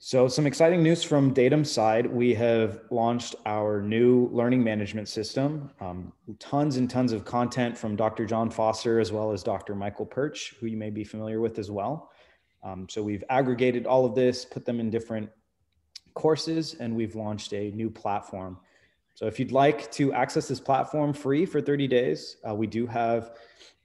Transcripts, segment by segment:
So some exciting news from Datum side. We have launched our new learning management system. Tons and tons of content from Dr. John Foster as well as Dr. Michael Perch, who you may be familiar with as well. So we've aggregated all of this, put them in different courses, and we've launched a new platform. So if you'd like to access this platform free for 30 days, we do have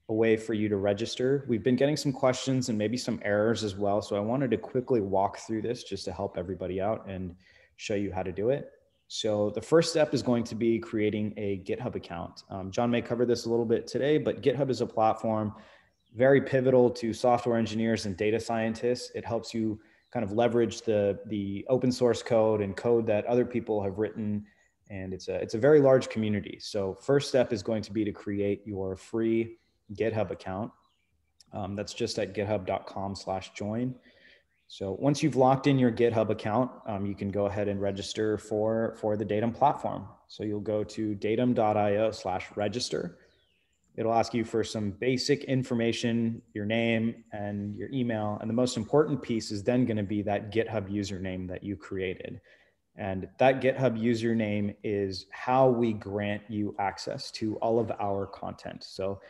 a way for you to register. We've been getting some questions and maybe some errors as well. So I wanted to quickly walk through this just to help everybody out and show you how to do it. So the first step is going to be creating a GitHub account. John may cover this a little bit today, but GitHub is a platform very pivotal to software engineers and data scientists. It helps you kind of leverage the open source code and code that other people have written. And it's a very large community. So first step is going to be to create your free GitHub account. That's just at github.com/join. So once you've locked in your GitHub account, you can go ahead and register for the Datum platform. So you'll go to datum.io/register. It'll ask you for some basic information, your name and your email. And the most important piece is then going to be that GitHub username that you created. And that GitHub username is how we grant you access to all of our content. So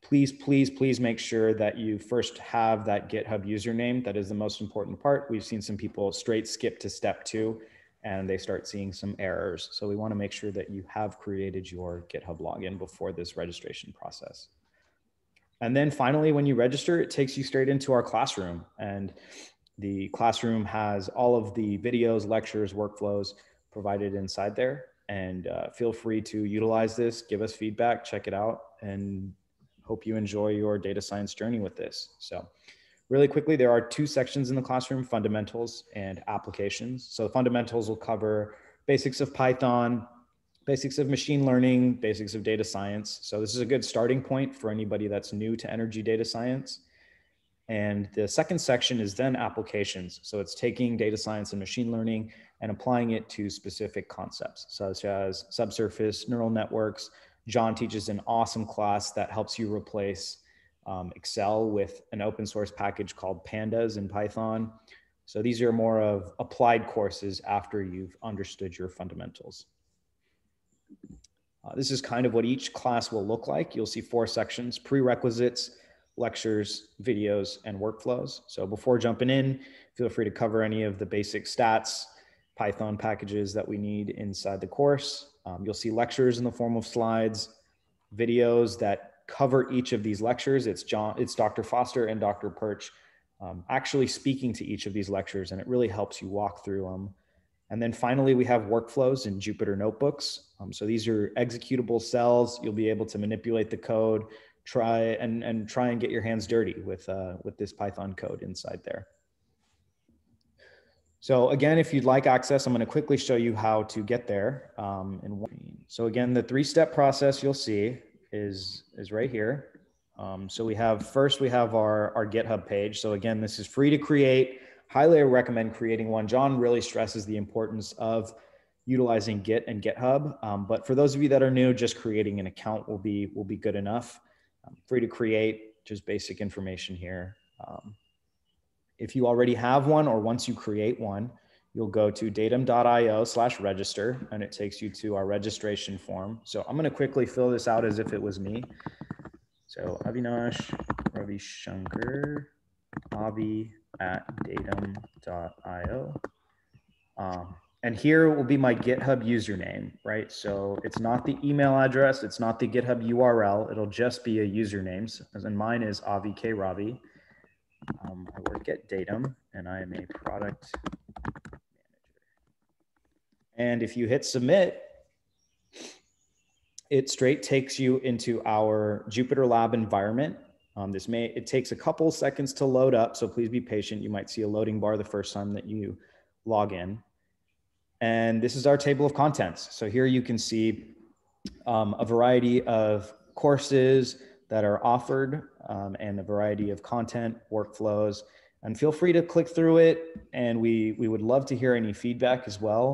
please, please, please make sure that you first have that GitHub username. That is the most important part. We've seen some people straight skip to step 2 and they start seeing some errors. So we want to make sure that you have created your GitHub login before this registration process. And then finally, when you register, it takes you straight into our classroom. And the classroom has all of the videos, lectures, workflows provided inside there. And feel free to utilize this, give us feedback, check it out, and hope you enjoy your data science journey with this. So really quickly, there are 2 sections in the classroom, fundamentals and applications. So fundamentals will cover basics of Python, basics of machine learning, basics of data science. So this is a good starting point for anybody that's new to energy data science. And the second section is then applications. So it's taking data science and machine learning and applying it to specific concepts, such as subsurface neural networks. John teaches an awesome class that helps you replace Excel with an open source package called Pandas in Python. So these are more of applied courses after you've understood your fundamentals. This is kind of what each class will look like. You'll see 4 sections: prerequisites, lectures, videos, and workflows. So before jumping in, feel free to cover any of the basic stats, Python packages that we need inside the course. You'll see lectures in the form of slides, videos that cover each of these lectures. It's Dr. Foster and Dr. Perch actually speaking to each of these lectures, and it really helps you walk through them. And then finally, we have workflows in Jupyter notebooks. So these are executable cells. You'll be able to manipulate the code, try and get your hands dirty with this Python code inside there. So again, if you'd like access, I'm going to quickly show you how to get there. So again, the 3-step process you'll see is right here. So first we have our GitHub page. So again, this is free to create. Highly recommend creating one. John really stresses the importance of utilizing Git and GitHub. But for those of you that are new, just creating an account will be good enough. Free to create, just basic information here. If you already have one, or once you create one, you'll go to datum.io/register, and it takes you to our registration form. So I'm going to quickly fill this out as if it was me. So Avinash Ravishankar, avi@datum.io. And here will be my GitHub username, right? So it's not the email address, it's not the GitHub URL, it'll just be a username. And mine is Avi K. Ravi. I work at Datum, and I am a product manager. And if you hit submit, it straight takes you into our Jupyter Lab environment. It takes a couple seconds to load up, so please be patient. You might see a loading bar the first time that you log in. And this is our table of contents. So here you can see a variety of courses that are offered and a variety of content, workflows, and feel free to click through it. And we would love to hear any feedback as well.